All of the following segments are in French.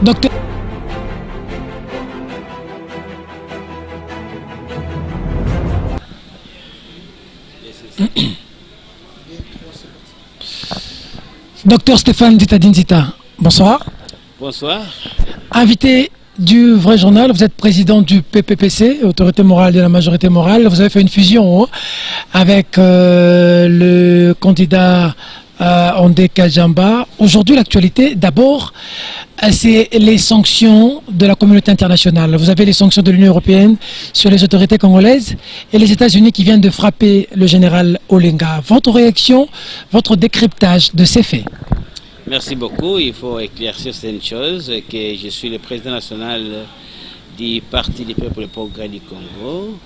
Docteur. Docteur Stéphane Zita, bonsoir. Bonsoir. Invité du Vrai Journal, vous êtes président du PPPC, Autorité morale de la majorité morale. Vous avez fait une fusion avec le candidat Ondé Kajamba. Aujourd'hui, l'actualité, d'abord, c'est les sanctions de la communauté internationale. Vous avez les sanctions de l'Union européenne sur les autorités congolaises et les États-Unis qui viennent de frapper le général Olenga. Votre réaction, votre décryptage de ces faits? Merci beaucoup. Il faut éclaircir cette chose, que je suis le président national du Parti du Peuple pour le Progrès du Congo.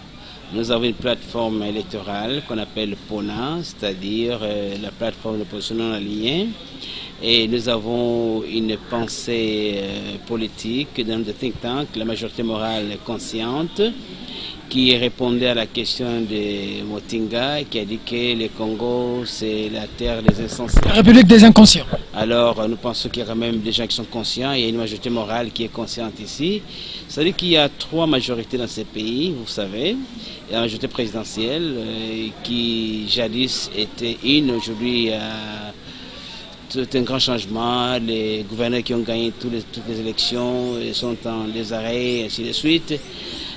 Nous avons une plateforme électorale qu'on appelle PONA, c'est-à-dire la plateforme de position non alignée. Et nous avons une pensée politique dans le think tank, la majorité morale consciente, qui répondait à la question de Motinga, qui a dit que le Congo, c'est la terre des insensés. La République des inconscients. Alors, nous pensons qu'il y a quand même des gens qui sont conscients. Il y a une majorité morale qui est consciente ici. C'est-à-dire qu'il y a 3 majorités dans ces pays, vous savez. Il y a la majorité présidentielle, qui jadis était une, aujourd'hui tout un grand changement. Les gouverneurs qui ont gagné toutes les élections sont en désarrêt, et ainsi de suite.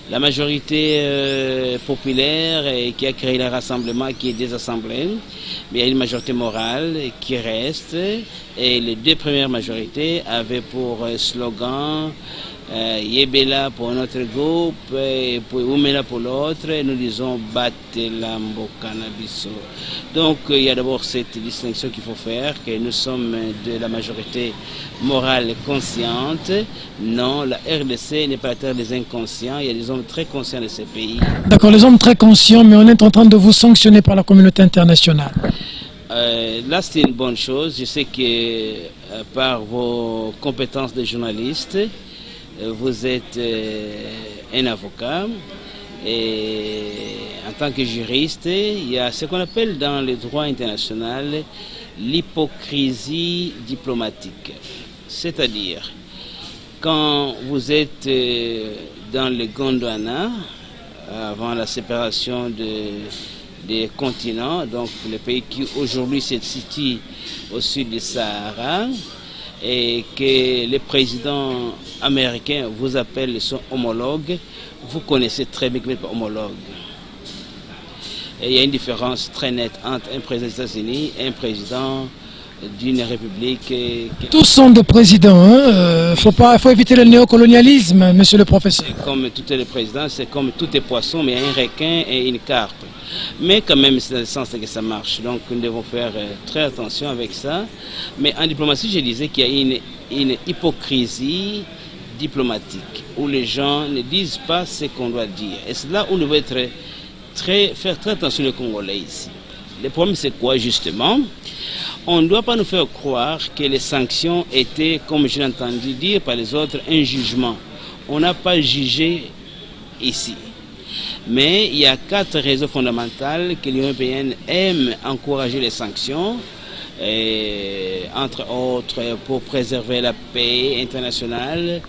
La majorité populaire qui a créé le rassemblement, qui est désassemblée, mais il y a une majorité morale qui reste. Et les 2 premières majorités avaient pour slogan Yebela pour notre groupe et pour Oumela pour l'autre. Et nous disons Batela Mbokanabiso. Donc il y a d'abord cette distinction qu'il faut faire, que nous sommes de la majorité morale consciente. Non, la RDC n'est pas la terre des inconscients. Il y a des hommes très conscients de ces pays. D'accord, les hommes très conscients, mais on est en train de vous sanctionner par la communauté internationale. Là, c'est une bonne chose. Je sais que par vos compétences de journaliste, vous êtes un avocat. Et en tant que juriste, il y a ce qu'on appelle dans le droit international l'hypocrisie diplomatique. C'est-à-dire, quand vous êtes dans le Gondwana, avant la séparation des continents, donc le pays qui aujourd'hui se situe au sud du Sahara, et que le président américain vous appelle son homologue, vous connaissez très bien que vous n'êtes pas homologue. Et il y a une différence très nette entre un président des États-Unis et un président d'une république. Tous sont des présidents. Faut éviter le néocolonialisme, monsieur le professeur. Comme tous les présidents, c'est comme tous les poissons, mais il y a un requin et une carpe. Mais quand même, c'est dans le sens que ça marche. Donc nous devons faire très attention avec ça. Mais en diplomatie, je disais qu'il y a une hypocrisie diplomatique, où les gens ne disent pas ce qu'on doit dire. Et c'est là où nous devons faire très attention aux Congolais ici. Le problème, c'est quoi justement? On ne doit pas nous faire croire que les sanctions étaient, comme je l'ai entendu dire par les autres, un jugement. On n'a pas jugé ici. Mais il y a 4 raisons fondamentales que l'Union européenne aime encourager les sanctions, entre autres pour préserver la paix internationale,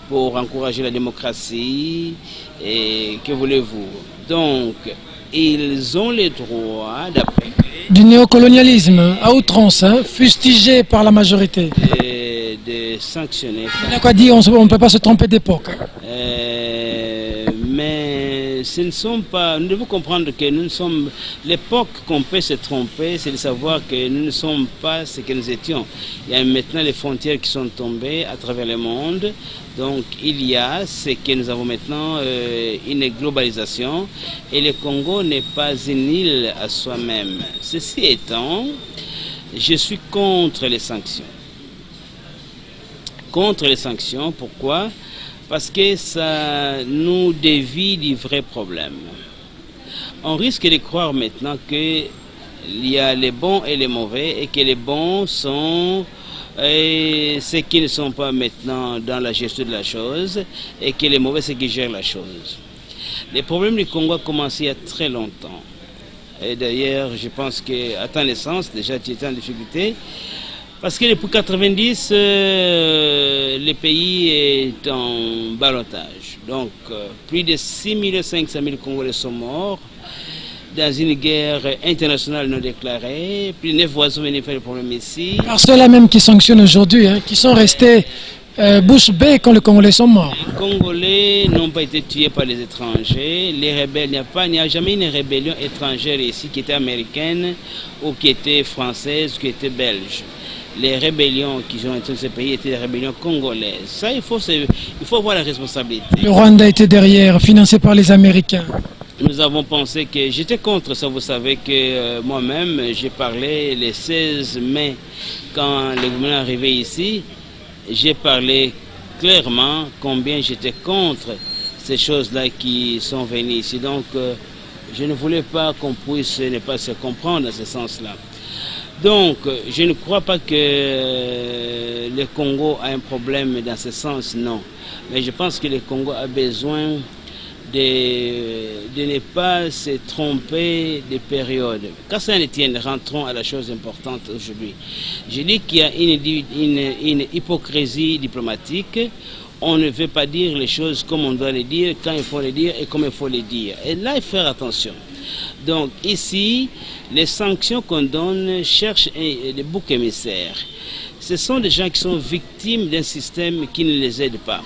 pour encourager la démocratie, et que voulez-vous. Donc, ils ont le droit d'après du néocolonialisme à outrance, fustigé par la majorité. De sanctionner. On a quoi dit, on ne peut pas se tromper d'époque. Mais ce ne sont pas. Nous devons comprendre que nous sommes. L'époque qu'on peut se tromper, c'est de savoir que nous ne sommes pas ce que nous étions. Il y a maintenant les frontières qui sont tombées à travers le monde. Donc il y a ce que nous avons maintenant, une globalisation. Et le Congo n'est pas une île à soi-même. Ceci étant, je suis contre les sanctions. Contre les sanctions, pourquoi? Parce que ça nous dévie du vrai problème. On risque de croire maintenant qu'il y a les bons et les mauvais, et que les bons sont ceux qui ne sont pas maintenant dans la gestion de la chose, et que les mauvais, c'est qui gèrent la chose. Le problème du Congo a commencé il y a très longtemps. Et d'ailleurs, je pense qu'à ta naissance, déjà tu étais en difficulté. Parce que depuis 90, le pays est en ballottage. Donc, plus de 6 500 000 Congolais sont morts dans une guerre internationale non déclarée. Plus de 9 oiseaux venaient faire le problème ici. Alors ceux-là même qui sanctionnent aujourd'hui, hein, qui sont restés bouche bée quand les Congolais sont morts. Les Congolais n'ont pas été tués par les étrangers. Les rebelles, il n'y a jamais une rébellion étrangère ici qui était américaine ou qui était française ou qui était belge. Les rébellions qui ont été dans ce pays étaient des rébellions congolaises. Ça, il faut avoir la responsabilité. Le Rwanda était derrière, financé par les Américains. Nous avons pensé que j'étais contre ça. Vous savez que moi-même, j'ai parlé le 16 mai, quand le gouvernement est arrivé ici, j'ai parlé clairement combien j'étais contre ces choses-là qui sont venues ici. Donc, je ne voulais pas qu'on puisse ne pas se comprendre dans ce sens-là. Donc, je ne crois pas que le Congo a un problème dans ce sens, non. Mais je pense que le Congo a besoin de ne pas se tromper de période. Quand ça ne tient, rentrons à la chose importante aujourd'hui. Je dis qu'il y a une hypocrisie diplomatique. On ne veut pas dire les choses comme on doit les dire, quand il faut les dire et comme il faut les dire. Et là, il faut faire attention. Donc ici, les sanctions qu'on donne cherchent des boucs émissaires. Ce sont des gens qui sont victimes d'un système qui ne les aide pas.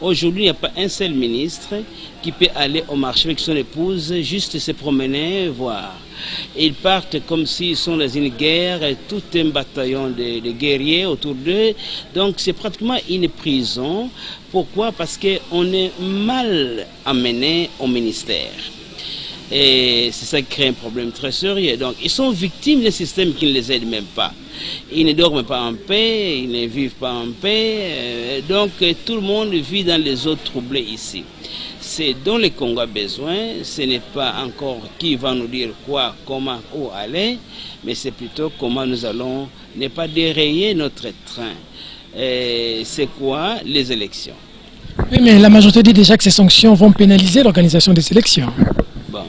Aujourd'hui, il n'y a pas un seul ministre qui peut aller au marché avec son épouse, juste se promener, voir. Ils partent comme s'ils sont dans une guerre, tout un bataillon de guerriers autour d'eux. Donc c'est pratiquement une prison. Pourquoi? Parce qu'on est mal amené au ministère. Et c'est ça qui crée un problème très sérieux. Donc ils sont victimes d'un système qui ne les aide même pas. Ils ne dorment pas en paix, ils ne vivent pas en paix. Donc tout le monde vit dans les eaux troublées ici. C'est dont le Congo a besoin, ce n'est pas encore qui va nous dire quoi, comment, où aller, mais c'est plutôt comment nous allons ne pas dérayer notre train. C'est quoi? Les élections. Oui, mais la majorité dit déjà que ces sanctions vont pénaliser l'organisation des élections. Bon,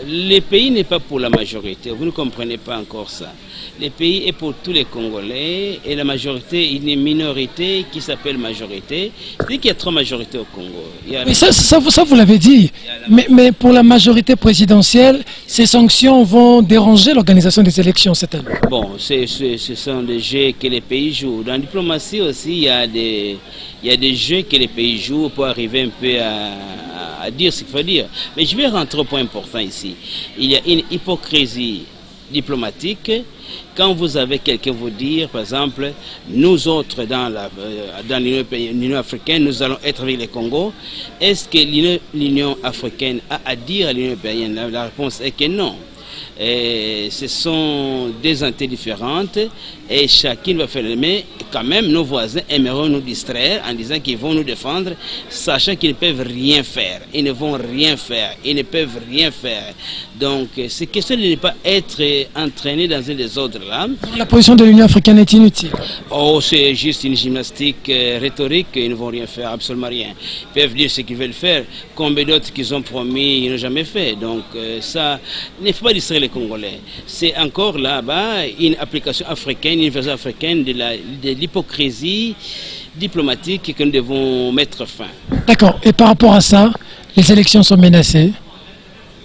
le pays n'est pas pour la majorité, vous ne comprenez pas encore ça. Le pays est pour tous les Congolais et la majorité, une minorité qui s'appelle majorité. C'est-à-dire qu'il y a 3 majorités au Congo. Mais ça vous l'avez dit. Mais pour la majorité présidentielle, ces sanctions vont déranger l'organisation des élections cette année. Bon, ce sont des jeux que les pays jouent. Dans la diplomatie aussi, il y a des jeux que les pays jouent pour arriver un peu à dire ce qu'il faut dire. Mais je vais rentrer au point important ici. Il y a une hypocrisie diplomatique. Quand vous avez quelqu'un vous dire, par exemple, nous autres dans l'Union africaine, nous allons être avec les Congo, est-ce que l'Union africaine a à dire à l'Union européenne? La réponse est que non. Et ce sont des entités différentes et chacun va faire le mais quand même nos voisins aimeront nous distraire en disant qu'ils vont nous défendre, sachant qu'ils ne peuvent rien faire, ils ne vont rien faire, ils ne peuvent rien faire. Donc c'est question de ne pas être entraîné dans un désordre là. La position de l'Union africaine est inutile. Oh, c'est juste une gymnastique rhétorique, ils ne vont rien faire, absolument rien. Ils peuvent dire ce qu'ils veulent faire, combien d'autres qu'ils ont promis, ils n'ont jamais fait. Donc ça, il ne faut pas distraire les Congolais. C'est encore là-bas une application africaine, une version africaine de l'hypocrisie diplomatique que nous devons mettre fin. D'accord. Et par rapport à ça, les élections sont menacées.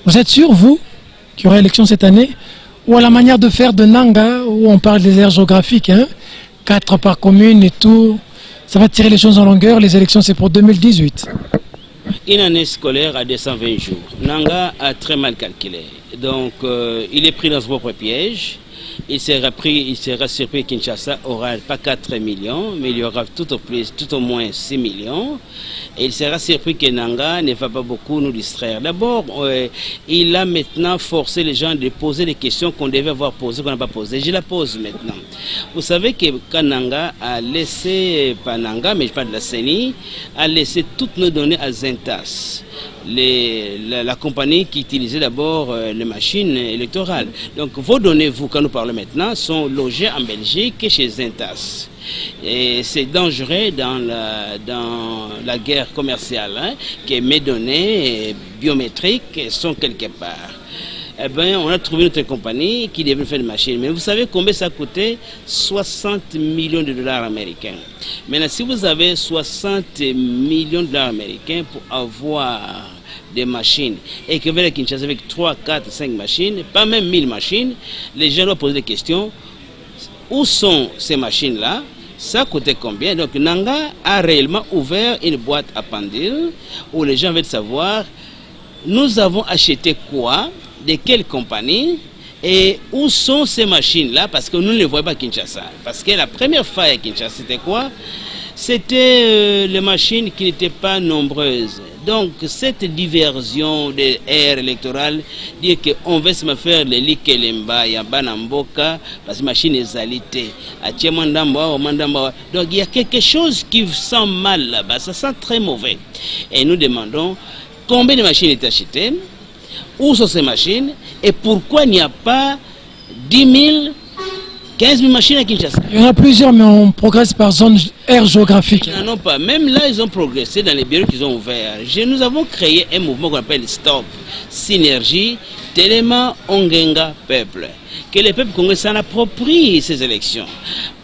Vous êtes sûr, vous, qu'il y aura élection cette année? Ou à la manière de faire de Nanga, où on parle des aires géographiques, 4 par commune et tout, ça va tirer les choses en longueur. Les élections, c'est pour 2018. Une année scolaire à 220 jours. Nanga a très mal calculé. Donc, il est pris dans son propre piège. Il sera surpris que Kinshasa aura pas 4 millions, mais il y aura tout au moins 6 millions. Et il sera surpris que Nanga ne va pas beaucoup nous distraire. D'abord, il a maintenant forcé les gens de poser des questions qu'on devait avoir posées, qu'on n'a pas posées. Je la pose maintenant. Vous savez que quand Nanga a laissé, pas Nanga, mais je parle de la CENI, a laissé toutes nos données à Zentas. La compagnie qui utilisait d'abord les machines électorales. Donc vos données, vous, quand nous parlons maintenant, sont logées en Belgique chez Zentas. Et c'est dangereux dans la guerre commerciale, que mes données biométriques sont quelque part. eh ben, on a trouvé notre compagnie qui devait faire des machines. Mais vous savez combien ça coûtait? 60 millions de dollars américains. Maintenant, si vous avez 60 millions de dollars américains pour avoir des machines et que vous allez à Kinshasa avec 3, 4, 5 machines, pas même 1000 machines, les gens doivent poser des questions. Où sont ces machines-là? Ça coûtait combien? Donc Nanga a réellement ouvert une boîte à pendules où les gens veulent savoir nous avons acheté quoi, de quelle compagnie et où sont ces machines-là, parce que nous ne les voyons pas à Kinshasa. Parce que la première faille à Kinshasa, c'était quoi? C'était les machines qui n'étaient pas nombreuses. Donc cette diversion de l'ère électorale, dire qu'on veut se faire les likelemba, Banamboka, parce que machine est alité. Donc il y a quelque chose qui sent mal là-bas, ça sent très mauvais. Et nous demandons combien de machines étaient achetées, où sont ces machines, et pourquoi il n'y a pas 10 000, 15 000 machines à Kinshasa. Il y en a plusieurs, mais on progresse par zone aire géographique. Non, pas. Même là, ils ont progressé dans les bureaux qu'ils ont ouverts. Nous avons créé un mouvement qu'on appelle Stop, Synergie, Téléma, Ongenga, Peuple. Que les peuples congolais s'en approprient ces élections.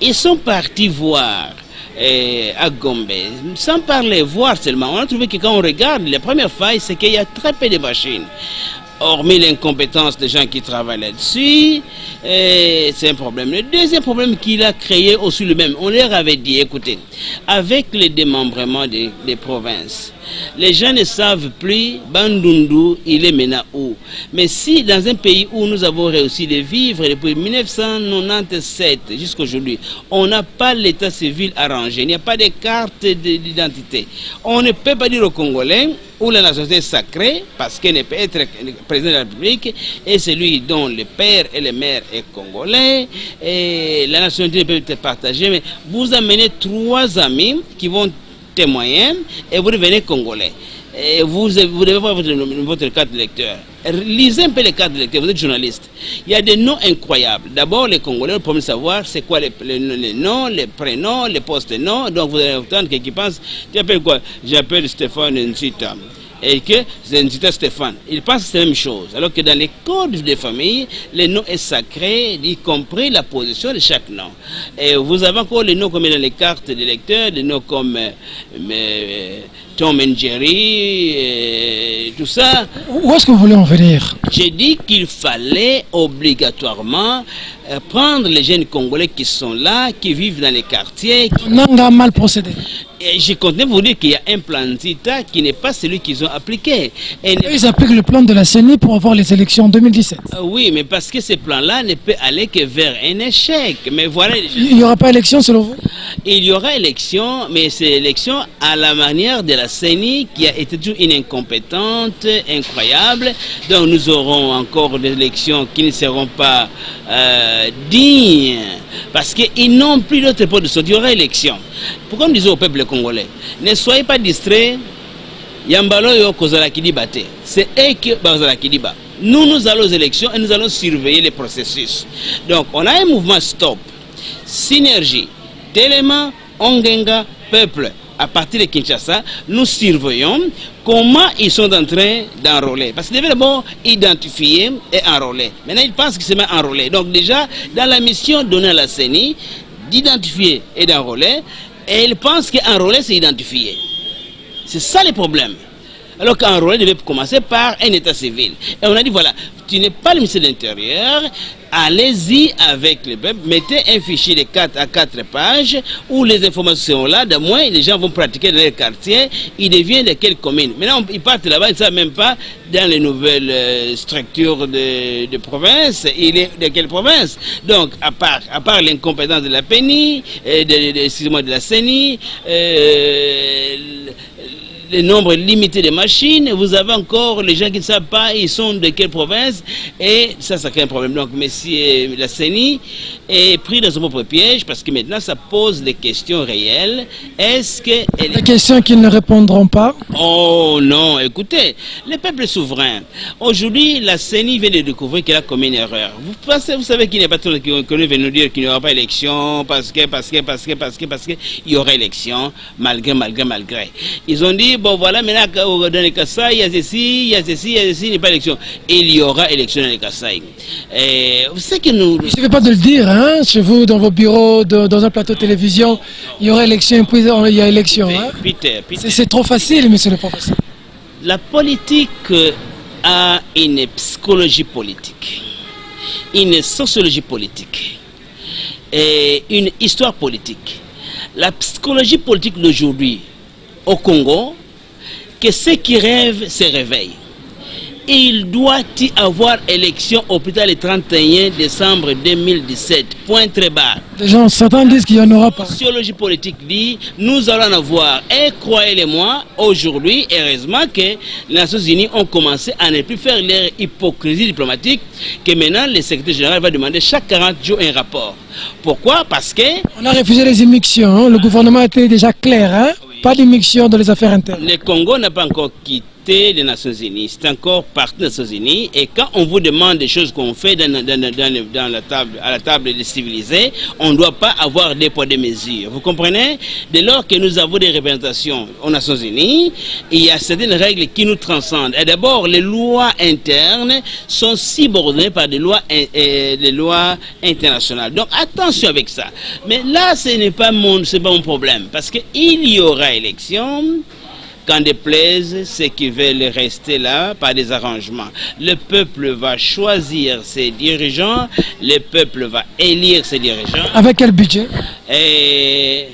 Ils sont partis voir à Gombe, sans parler, voir seulement. On a trouvé que quand on regarde, la première faille, c'est qu'il y a très peu de machines. Hormis l'incompétence des gens qui travaillent là-dessus, c'est un problème. Le deuxième problème qu'il a créé aussi le même, on leur avait dit, écoutez, avec le démembrement des provinces, les gens ne savent plus Bandundu, il est maintenant où. Mais si dans un pays où nous avons réussi de vivre depuis 1997 jusqu'à aujourd'hui, on n'a pas l'état civil arrangé, il n'y a pas de carte d'identité, on ne peut pas dire aux Congolais où la nationalité est sacrée, parce qu'elle ne peut être président de la République, et celui dont le père et le mère est congolais, et la nationalité peut être partagée, mais vous amenez 3 amis qui vont témoigner, et vous devenez congolais. Et vous devez voir votre carte de lecteur. Lisez un peu les cartes de lecteur, vous êtes journaliste. Il y a des noms incroyables. D'abord, les Congolais, le problème de savoir c'est quoi les noms, les prénoms, les postes-noms. Donc vous allez entendre quelqu'un qui pense, tu appelles quoi? J'appelle Stéphane Nzita. Et que c'est Nzita Stéphane. Il pense que c'est la même chose. Alors que dans les codes des familles, les noms est sacré, y compris la position de chaque nom. Et vous avez encore les noms comme dans les cartes des lecteurs, des noms comme Tom and Jerry, tout ça. Où est-ce que vous voulez en venir? J'ai dit qu'il fallait obligatoirement prendre les jeunes Congolais qui sont là, qui vivent dans les quartiers. Nanga a mal procédé. Et je continue pour vous dire qu'il y a un plan d'État qui n'est pas celui qu'ils ont appliqué. Ils appliquent le plan de la CENI pour avoir les élections en 2017. Oui, mais parce que ce plan-là ne peut aller que vers un échec. Mais voilà. Il n'y aura pas élection selon vous? Il y aura élection, mais c'est élection à la manière de la CENI qui a été toujours une incompétente, incroyable. Donc nous aurons encore des élections qui ne seront pas dignes. Parce qu'ils n'ont plus d'autre point de sortie. Il y aura élection. Pourquoi nous disons au peuple congolais, ne soyez pas distraits. Yambalo yo kozala kidiba te. C'est eux qui bazala kidiba. Nous allons aux élections et nous allons surveiller les processus. Donc on a un mouvement Stop, Synergie, Téléma, Ongenga, Peuple. À partir de Kinshasa, nous surveillons comment ils sont en train d'enrôler. Parce qu'ils devaient d'abord identifier et enrôler. Maintenant, ils pensent qu'ils se mettent enrôler. Donc déjà, dans la mission donnée à la CENI, d'identifier et d'enrôler, et ils pensent qu'enrôler, c'est identifier. C'est ça le problème. Alors qu'enrôler devait commencer par un état civil. Et on a dit, voilà, tu n'es pas le ministre de l'Intérieur, allez-y avec le peuple, mettez un fichier de 4 à 4 pages où les informations sont là, de moins les gens vont pratiquer dans leur quartier, ils deviennent de quelle commune. Maintenant, ils partent là-bas, ils ne savent même pas dans les nouvelles structures de province, il est de quelle province. Donc, à part l'incompétence de la PENI, excusez-moi, de la CENI, le nombre limité de machines, vous avez encore les gens qui ne savent pas ils sont de quelle province, et ça crée un problème. Donc monsieur la CENI est pris dans son propre piège, parce que maintenant ça pose des questions réelles. Est-ce que... Des questions qu'ils ne répondront pas? Oh non, écoutez, le peuple est souverain. Aujourd'hui, la CENI vient de découvrir qu'elle a commis une erreur. Vous savez qu'il n'y a pas tout le monde qui vient nous dire qu'il n'y aura pas élection, parce que il y aura élection, malgré. Ils ont dit, bon voilà, maintenant dans les Kassai, il y a ceci, il y a ceci, il y a ceci, il n'y a pas d'élection. Il y aura élection dans les Kassai. Vous savez que nous... Il ne suffit pas de le dire, hein, chez vous, dans vos bureaux, dans un plateau de télévision, il y aura élection, puis il y a élection. Hein. Peter. C'est trop facile, monsieur le professeur. La politique a une psychologie politique, une sociologie politique et une histoire politique. La psychologie politique d'aujourd'hui au Congo, que ceux qui rêvent se réveillent. Il doit y avoir élection au plus tard le 31 décembre 2017. Point très bas. Les gens, certains disent qu'il n'y en aura pas. La sociologie politique dit nous allons en avoir. Et croyez-le-moi, aujourd'hui, heureusement que les Nations Unies ont commencé à ne plus faire leur hypocrisie diplomatique, que maintenant le secrétaire général va demander chaque 40 jours un rapport. Pourquoi? Parce que... On a refusé les immixtions. Hein. Le gouvernement était déjà clair. Hein. Oui. Pas d'immixtion dans les affaires internes. Le Congo n'a pas encore quitté les Nations Unies. C'est encore partie des Nations Unies. Et quand on vous demande des choses qu'on fait à la table des civilisés, on ne doit pas avoir des poids de mesures. Vous comprenez? Dès lors que nous avons des représentations aux Nations Unies, il y a certaines règles qui nous transcendent. Et d'abord, les lois internes sont subordonnées par des lois internationales. Donc attention avec ça. Mais là, ce n'est pas mon problème. Parce qu'il y aura élection. Quand déplaise ceux qui veulent rester là par des arrangements. Le peuple va choisir ses dirigeants, le peuple va élire ses dirigeants. Avec quel budget? Mais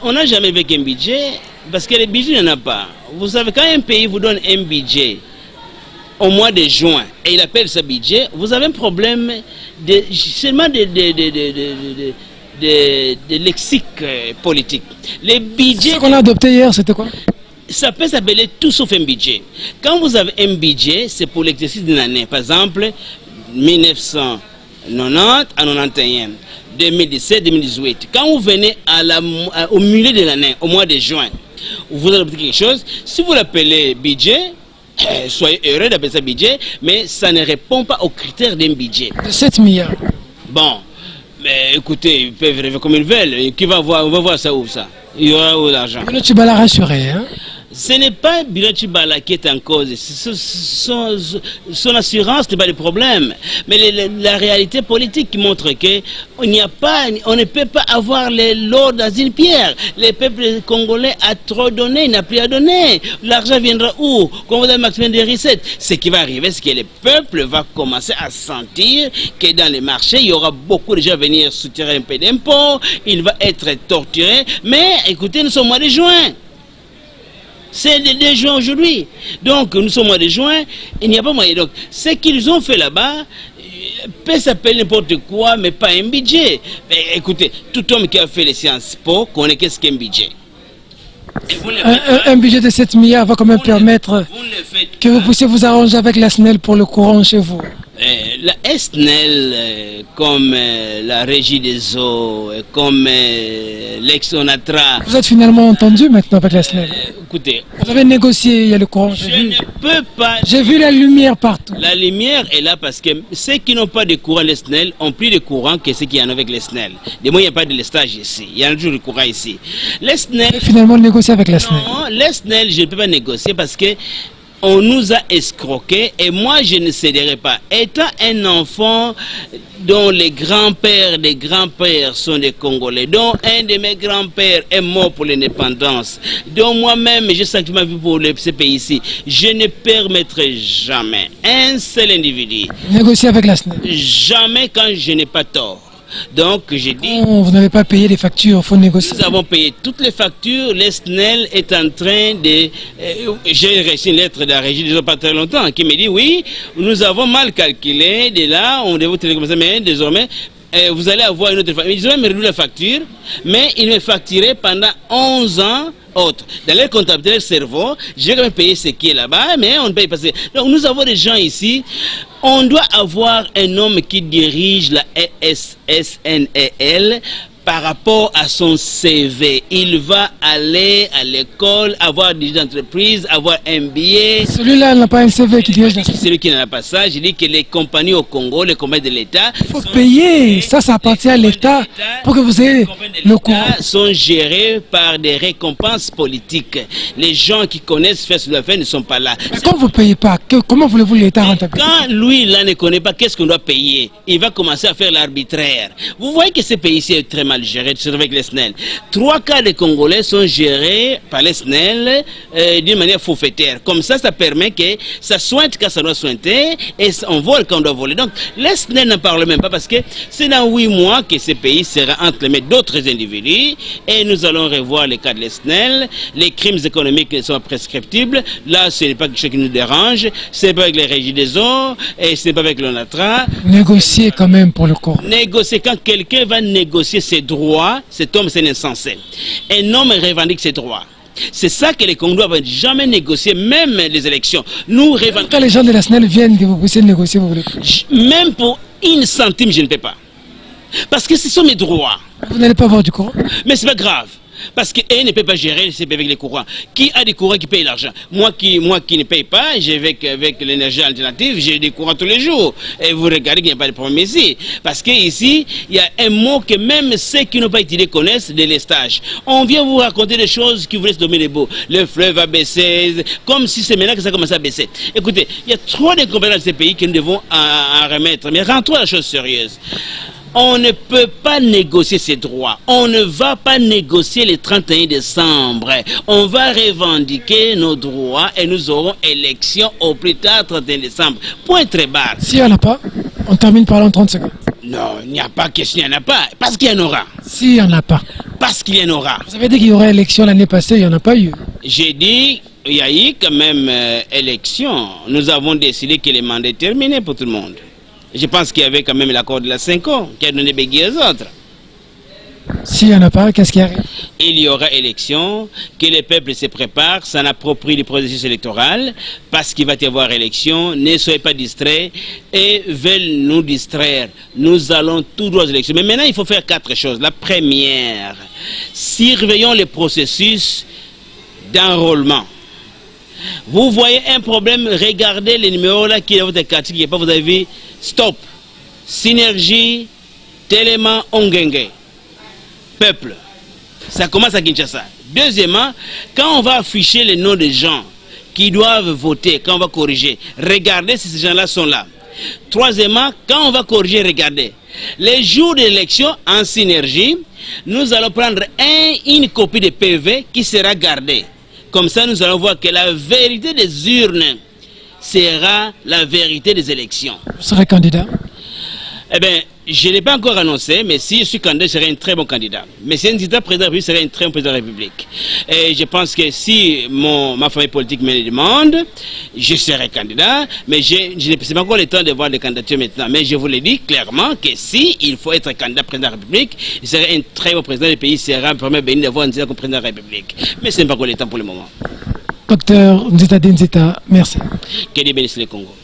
on n'a jamais avec un budget, parce que le budget, il n'y en a pas. Vous savez, quand un pays vous donne un budget au mois de juin, et il appelle ce budget, vous avez un problème seulement de lexique politique. Les budgets... Ce qu'on a adopté hier, c'était quoi? Ça peut s'appeler tout sauf un budget. Quand vous avez un budget, c'est pour l'exercice d'une année. Par exemple, 1990 à 91, 2017, 2018. Quand vous venez au milieu de l'année, au mois de juin, vous adoptez quelque chose. Si vous l'appelez budget, soyez heureux d'appeler ça budget, mais ça ne répond pas aux critères d'un budget. De 7 milliards. Bon, mais écoutez, ils peuvent rêver comme ils veulent. Qui va voir, on va voir ça où ça? Il y aura où l'argent? Tu vas la rassurer, hein? Ce n'est pas Bilal Tshibala qui est en cause. Son assurance n'est pas le problème. Mais la réalité politique qui montre qu'on ne peut pas avoir l'or dans une pierre. Le peuple congolais a trop donné, il n'a plus à donner. L'argent viendra où? Quand vous avez maximum des recettes. Ce qui va arriver, c'est que le peuple va commencer à sentir que dans les marchés, il y aura beaucoup de gens à venir soutirer un peu d'impôts. Il va être torturé. Mais écoutez, nous sommes au mois de juin. C'est le 2 juin aujourd'hui. Donc, nous sommes au mois de juin, il n'y a pas moyen. Donc, ce qu'ils ont fait là-bas peut s'appeler n'importe quoi, mais pas un budget. Mais écoutez, tout homme qui a fait les sciences po connaît qu'est-ce qu'un budget. Un budget de 7 milliards va quand même permettre que vous puissiez vous arranger avec la SNEL pour le courant chez vous. La SNEL, comme la Régie des eaux, comme l'ex-ONATRA... Vous êtes finalement entendu maintenant avec la SNEL? Écoutez... Vous avez négocié, il y a le courant, je ne peux pas... J'ai vu la lumière partout. La lumière est là parce que ceux qui n'ont pas de courant les SNEL ont plus de courant que ceux qui en ont avec les SNEL. De moi, il n'y a pas de lestage ici. Il y a toujours du courant ici. Les SNEL... Et finalement négocier avec la SNEL? Non, les SNEL, je ne peux pas négocier parce que on nous a escroqués et moi je ne céderai pas. Étant un enfant dont les grands-pères des grands-pères sont des Congolais, dont un de mes grands-pères est mort pour l'indépendance, dont moi-même j'ai sacrifié ma vie pour ce pays-ci, je ne permettrai jamais un seul individu négocier avec la SNEL. Jamais quand je n'ai pas tort. Donc, j'ai dit... vous n'avez pas payé les factures, il faut négocier. Nous avons payé toutes les factures. Le SNEL est en train de... j'ai reçu une lettre de la régie des eaux pas très longtemps qui me dit, oui, nous avons mal calculé, de là, on devait télécommencer, mais désormais, vous allez avoir une autre facture. Ils ont même réduit la facture, mais ils me facturaient pendant 11 ans autres. Dans leur comptabilité, leur cerveau, j'ai quand même payé ce qui est là-bas, mais on ne paye pas. Donc, nous avons des gens ici. On doit avoir un homme qui dirige la SNEL par rapport à son CV. Il va aller à l'école, avoir des entreprises, avoir un billet. Celui-là n'a pas un CV qui dirige. Celui qui n'a pas ça, je dis que les compagnies au Congo, les compagnies de l'État... Il faut payer, ça appartient à l'État pour que vous ayez le courant. Sont gérés par des récompenses politiques. Les gens qui connaissent faire ce qu'il doit faire ne sont pas là. Mais quand vous ne payez pas, comment voulez-vous l'État rentabiliser? Quand lui, là, ne connaît pas qu'est-ce qu'on doit payer, il va commencer à faire l'arbitraire. Vous voyez que ce pays-ci est très mal géré, surtout avec les SNEL. 3 quarts des Congolais sont gérés par les SNEL d'une manière forfaitaire. Comme ça permet que ça soigne quand ça doit soigner et on vole quand on doit voler. Donc, les SNEL n'en parlent même pas parce que c'est dans 8 mois que ce pays sera entre les mains d'autres individus et nous allons revoir les cas de l'ESNEL. Les crimes économiques sont prescriptibles. Là, ce n'est pas quelque chose qui nous dérange. Ce n'est pas avec les régies des eaux et ce n'est pas avec l'ONATRA. Négocier quand même pour le corps. Négocier, quand quelqu'un va négocier ses droits, cet homme c'est un insensé. Un homme revendique ses droits. C'est ça que les Congolais ne doivent jamais négocier, même les élections. Nous revendiquons. Quand les gens de la SNEL viennent que vous puissiez négocier, vous voulez. Même pour 1 centime, je ne peux pas. Parce que ce sont mes droits. Vous n'allez pas avoir du courant. Mais c'est pas grave. Parce qu'elle ne peut pas gérer le CP avec les courants. Qui a des courants qui payent l'argent? Moi qui ne paye pas, j'ai avec l'énergie alternative, j'ai des courants tous les jours. Et vous regardez qu'il n'y a pas de problème ici. Parce qu'ici, il y a un mot que même ceux qui n'ont pas étudié connaissent, de lestage. On vient vous raconter des choses qui vous laissent dominer les beaux. Le fleuve va baisser, comme si c'est maintenant que ça commence à baisser. Écoutez, il y a trop d'inconvénients dans ces pays que nous devons en remettre. Mais rentrons à la chose sérieuse. On ne peut pas négocier ses droits. On ne va pas négocier le 31 décembre. On va revendiquer nos droits et nous aurons élection au plus tard 31 décembre. Point très bas. Si il n'y en a pas, on termine par là en 30 secondes. Non, il n'y a pas question, il n'y en a pas. Parce qu'il y en aura. Si il n'y en a pas. Parce qu'il y en aura. Vous avez dit qu'il y aurait élection l'année passée, il n'y en a pas eu. J'ai dit, il y a eu quand même élection. Nous avons décidé que le mandat est terminé pour tout le monde. Je pense qu'il y avait quand même l'accord de la 5 ans qui a donné bégué aux autres. S'il n'y en a pas, qu'est-ce qui arrive? Il y aura élection, que le peuple se prépare, s'en approprie le processus électoral, parce qu'il va y avoir élection. Ne soyez pas distraits et veulent nous distraire. Nous allons tout droit aux élections. Mais maintenant, il faut faire 4 choses. La première, surveillons le processus d'enrôlement. Vous voyez un problème, regardez les numéros là qui est dans votre quartier, qui n'est pas, vous avez vu, stop, synergie, Téléma, Ongenge, peuple. Ça commence à Kinshasa. Deuxièmement, quand on va afficher les noms des gens qui doivent voter, quand on va corriger, regardez si ces gens-là sont là. Troisièmement, quand on va corriger, regardez. Les jours de l'élection en synergie, nous allons prendre une copie de PV qui sera gardée. Comme ça, nous allons voir que la vérité des urnes sera la vérité des élections. Vous serez candidat? Eh bien, je ne l'ai pas encore annoncé, mais si je suis candidat, je serai un très bon candidat. Mais si un candidat président de la République, je serai un très bon président de la République. Et je pense que si ma famille politique me le demande, je serai candidat, mais je n'ai pas encore le temps de voir des candidatures maintenant. Mais je vous le dis clairement que si il faut être candidat président de la République, je serai un très bon président du pays, sera un premier béni d'avoir un candidat comme président de la République. Mais ce n'est pas encore le temps pour le moment. Docteur Nzita Dinzita, merci. Que Dieu bénisse le Congo.